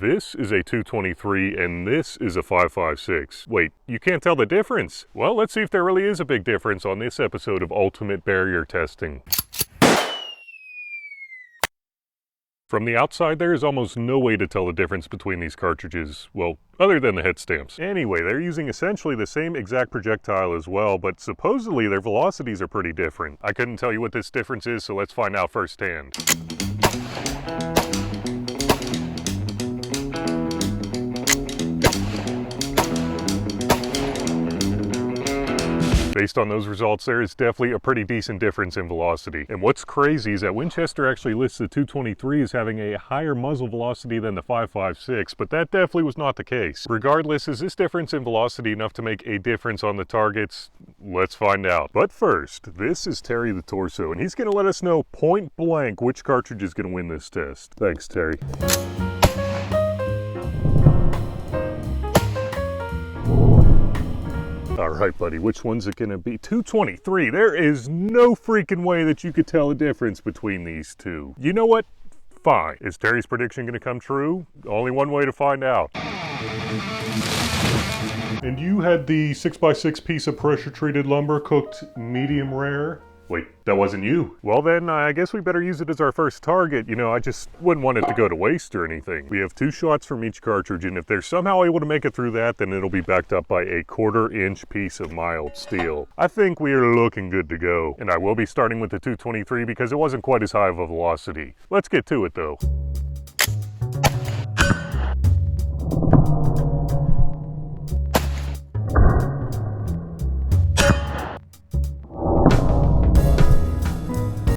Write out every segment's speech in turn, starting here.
This is a 223 and this is a 556. Wait, you can't tell the difference? Well, let's see if there really is a big difference on this episode of Ultimate Barrier Testing. From the outside, there is almost no way to tell the difference between these cartridges, well, other than the head stamps. Anyway, they're using essentially the same exact projectile as well, but supposedly their velocities are pretty different. I couldn't tell you what this difference is, so let's find out firsthand. Based on those results, there is definitely a pretty decent difference in velocity. And what's crazy is that Winchester actually lists the 223 as having a higher muzzle velocity than the 556, but that definitely was not the case. Regardless, is this difference in velocity enough to make a difference on the targets? Let's find out. But first, this is Terry the Torso, and he's going to let us know point blank which cartridge is going to win this test. Thanks, Terry. All right, buddy, which one's it gonna be? 223, there is no freaking way that you could tell the difference between these two. You know what? Fine. Is Terry's prediction gonna come true? Only one way to find out. And you had the 6x6 piece of pressure-treated lumber cooked medium rare? Wait, that wasn't you. Well then, I guess we better use it as our first target. You know, I just wouldn't want it to go to waste or anything. We have 2 shots from each cartridge, and if they're somehow able to make it through that, then it'll be backed up by a 1/4 inch piece of mild steel. I think we are looking good to go. And I will be starting with the 223 because it wasn't quite as high of a velocity. Let's get to it though.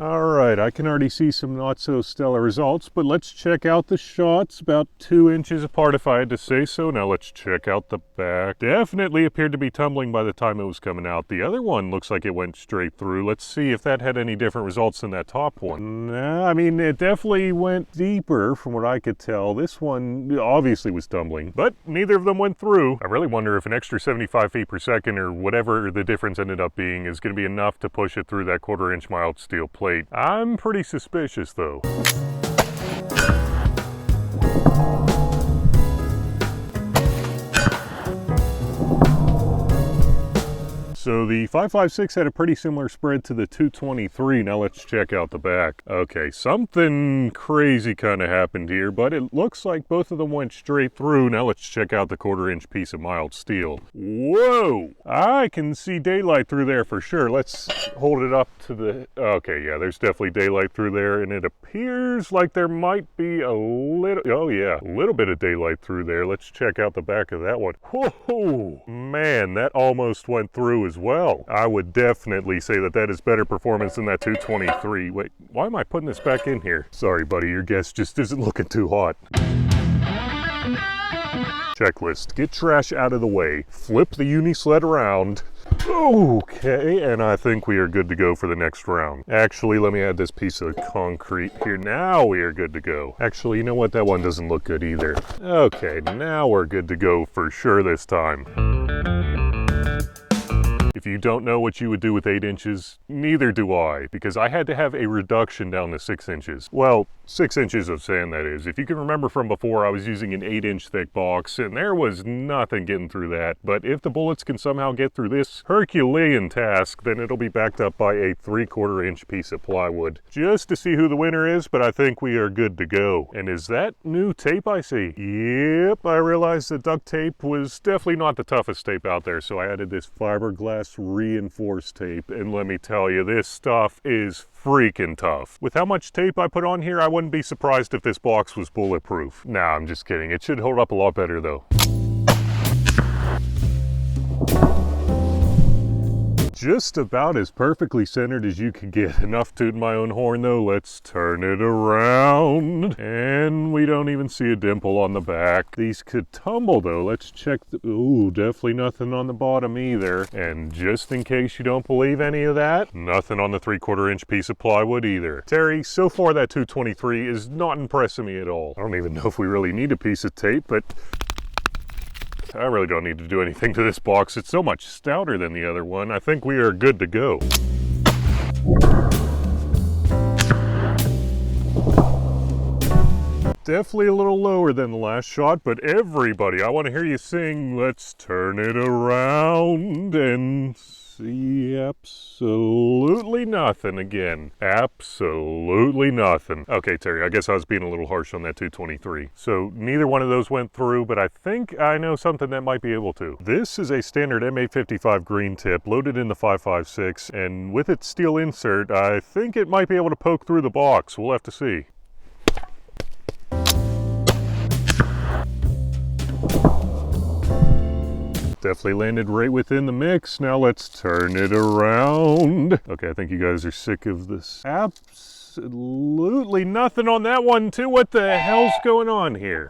Alright, I can already see some not so stellar results, but let's check out the shots, about 2 inches apart if I had to say so. Now let's check out the back. Definitely appeared to be tumbling by the time it was coming out. The other one looks like it went straight through. Let's see if that had any different results than that top one. Nah, I mean, it definitely went deeper from what I could tell. This one obviously was tumbling, but neither of them went through. I really wonder if an extra 75 feet per second or whatever the difference ended up being is going to be enough to push it through that 1/4 inch mild steel plate. I'm pretty suspicious though. So the 556 had a pretty similar spread to the 223. Now let's check out the back. Okay, something crazy kind of happened here, but it looks like both of them went straight through. Now let's check out the 1/4 inch piece of mild steel. Whoa! I can see daylight through there for sure. Let's hold it up to the... Okay, yeah, there's definitely daylight through there, and it appears like there might be a little... Oh yeah, a little bit of daylight through there. Let's check out the back of that one. Whoa! Man, that almost went through as well. I would definitely say that that is better performance than that 223. Wait, why am I putting this back in here? Sorry, buddy, your guess just isn't looking too hot. Checklist. Get trash out of the way. Flip the uni sled around. Okay, and I think we are good to go for the next round. Actually, let me add this piece of concrete here. Now we are good to go. Actually, you know what? That one doesn't look good either. Okay, now we're good to go for sure this time. If you don't know what you would do with 8 inches, neither do I, because I had to have a reduction down to 6 inches. Well, 6 inches of sand, that is. If you can remember from before, I was using an 8-inch thick box, and there was nothing getting through that. But if the bullets can somehow get through this Herculean task, then it'll be backed up by a 3/4 inch piece of plywood. Just to see who the winner is, but I think we are good to go. And is that new tape I see? Yep, I realized that duct tape was definitely not the toughest tape out there, so I added this fiberglass reinforced tape, and let me tell you, this stuff is freaking tough. With how much tape I put on here, I wouldn't be surprised if this box was bulletproof. Nah, I'm just kidding. It should hold up a lot better though. Just about as perfectly centered as you could get. Enough tooting my own horn though. Let's turn it around. And we don't even see a dimple on the back. These could tumble though. Let's check the... Ooh, definitely nothing on the bottom either. And just in case you don't believe any of that, nothing on the 3/4 inch piece of plywood either. Terry, so far that 223 is not impressing me at all. I don't even know if we really need a piece of tape, but I really don't need to do anything to this box. It's so much stouter than the other one. I think we are good to go. Definitely a little lower than the last shot, but everybody, I want to hear you sing, let's turn it around and see absolutely nothing again. Absolutely nothing. Okay, Terry, I guess I was being a little harsh on that 223. So neither one of those went through, but I think I know something that might be able to. This is a standard M855 green tip loaded in the 5.56, and with its steel insert, I think it might be able to poke through the box. We'll have to see. Definitely landed right within the mix. Now let's turn it around. Okay, I think you guys are sick of this. Absolutely nothing on that one too. What the hell's going on here?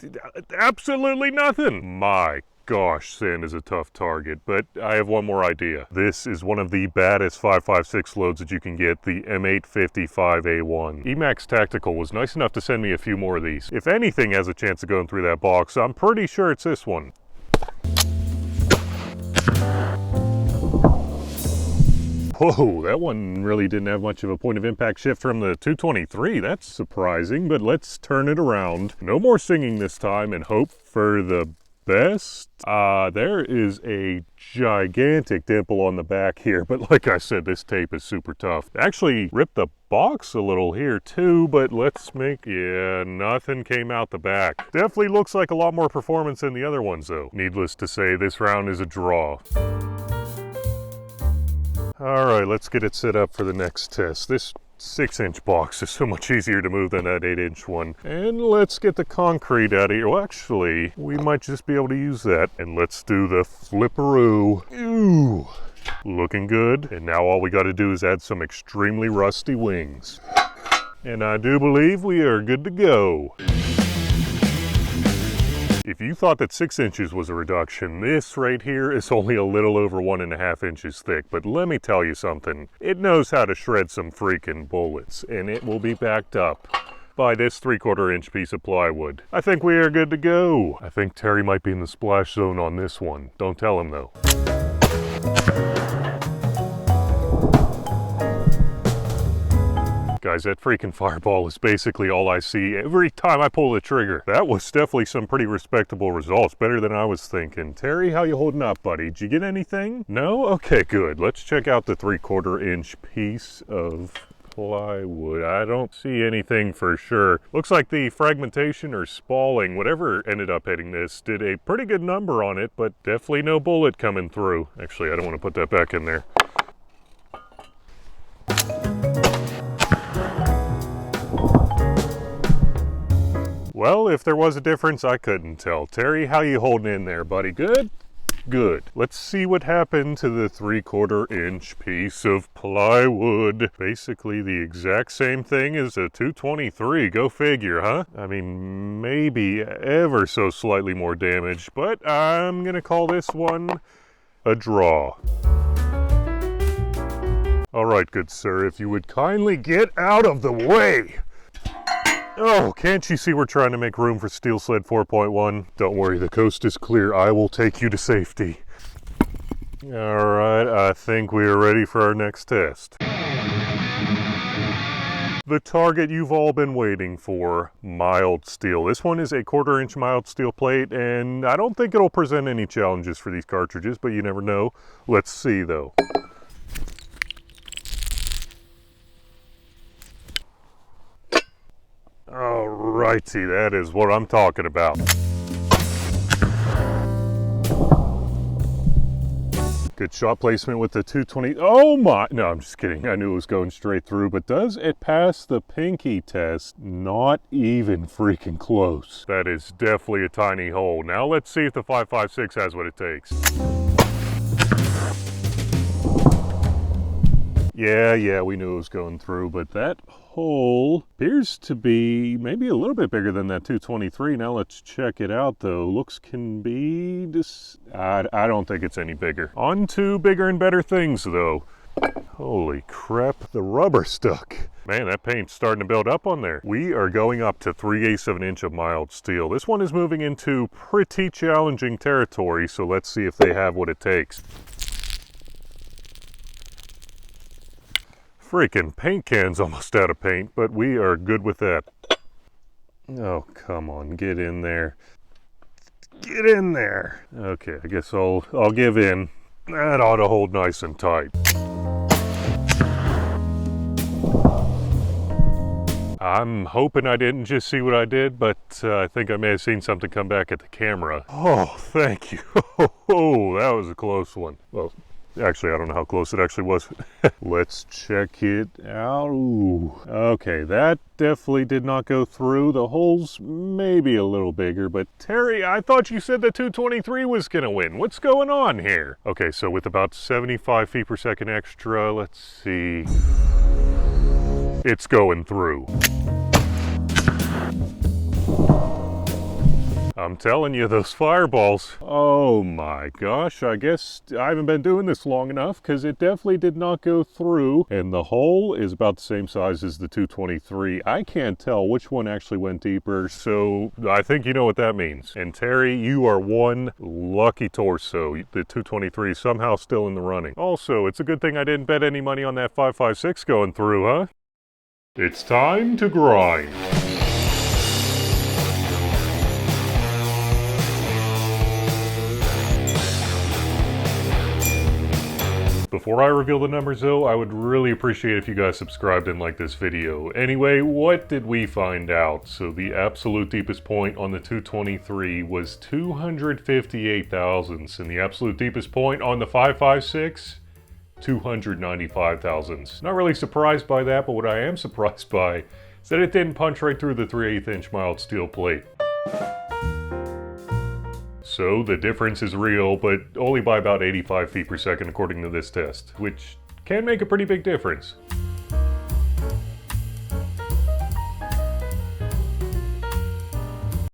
Absolutely nothing. My gosh, sand is a tough target, but I have one more idea. This is one of the baddest 5.56 loads that you can get, the M855A1. Emax Tactical was nice enough to send me a few more of these. If anything has a chance of going through that box, I'm pretty sure it's this one. Whoa, that one really didn't have much of a point of impact shift from the 223. That's surprising, but let's turn it around. No more singing this time and hope for the best. There is a gigantic dimple on the back here, but like I said, this tape is super tough. Actually ripped the box a little here too, but let's make, yeah, nothing came out the back. Definitely looks like a lot more performance than the other ones though. Needless to say, this round is a draw. All right, let's get it set up for the next test. This 6-inch box is so much easier to move than that 8-inch one. And let's get the concrete out of here. Well, actually, we might just be able to use that. And let's do the flipperoo. Ooh, looking good. And now all we got to do is add some extremely rusty wings. And I do believe we are good to go. If you thought that 6 inches was a reduction, this right here is only a little over 1.5 inches thick. But let me tell you something, it knows how to shred some freaking bullets, and it will be backed up by this 3/4 inch piece of plywood. I think we are good to go. I think Terry might be in the splash zone on this one. Don't tell him though. Guys, that freaking fireball is basically all I see every time I pull the trigger. That was definitely some pretty respectable results, better than I was thinking. Terry, how you holding up, buddy? Did you get anything? No? Okay, good. Let's check out the 3/4 inch piece of plywood. I don't see anything for sure. Looks like the fragmentation or spalling, whatever ended up hitting this, did a pretty good number on it, but definitely no bullet coming through. Actually, I don't want to put that back in there. Well, if there was a difference, I couldn't tell. Terry, how you holding in there, buddy? Good? Good. Let's see what happened to the 3/4 inch piece of plywood. Basically the exact same thing as a 223. Go figure, huh? I mean, maybe ever so slightly more damage, but I'm gonna call this one a draw. All right, good sir, if you would kindly get out of the way. Oh, can't you see we're trying to make room for Steel Sled 4.1? Don't worry, the coast is clear. I will take you to safety. All right, I think we are ready for our next test. The target you've all been waiting for, mild steel. This one is a 1/4 inch mild steel plate, and I don't think it'll present any challenges for these cartridges, but you never know. Let's see though. Alrighty, that is what I'm talking about. Good shot placement with the 220. Oh my, no, I'm just kidding. I knew it was going straight through, but does it pass the pinky test? Not even freaking close. That is definitely a tiny hole. Now let's see if the 5.56 has what it takes. Yeah, we knew it was going through, but that hole appears to be maybe a little bit bigger than that 223. Now let's check it out though. Looks can be I don't think it's any bigger. On to bigger and better things though. Holy crap, the rubber stuck. Man, that paint's starting to build up on there. We are going up to 3/8 of an inch of mild steel. This one is moving into pretty challenging territory, so let's see if they have what it takes. Freaking paint can's almost out of paint, but we are good with that. Oh, come on, get in there. Get in there. Okay, I guess I'll give in. That ought to hold nice and tight. I'm hoping I didn't just see what I did, but I think I may have seen something come back at the camera. Oh, thank you. Oh, that was a close one. Well, actually, I don't know how close it actually was. Let's check it out. Ooh. Okay, that definitely did not go through. The hole's maybe a little bigger, but Terry, I thought you said the 223 was going to win. What's going on here? Okay, so with about 75 feet per second extra, let's see. It's going through. I'm telling you, those fireballs. Oh my gosh, I guess I haven't been doing this long enough because it definitely did not go through. And the hole is about the same size as the 223. I can't tell which one actually went deeper, so I think you know what that means. And Terry, you are one lucky torso. The 223 is somehow still in the running. Also, it's a good thing I didn't bet any money on that 556 going through, huh? It's time to grind. Before I reveal the numbers though, I would really appreciate if you guys subscribed and liked this video. Anyway, what did we find out? So the absolute deepest point on the 223 was 258 thousandths, and the absolute deepest point on the 556, 295 thousandths. Not really surprised by that, but what I am surprised by is that it didn't punch right through the 3/8 inch mild steel plate. So the difference is real, but only by about 85 feet per second according to this test, which can make a pretty big difference.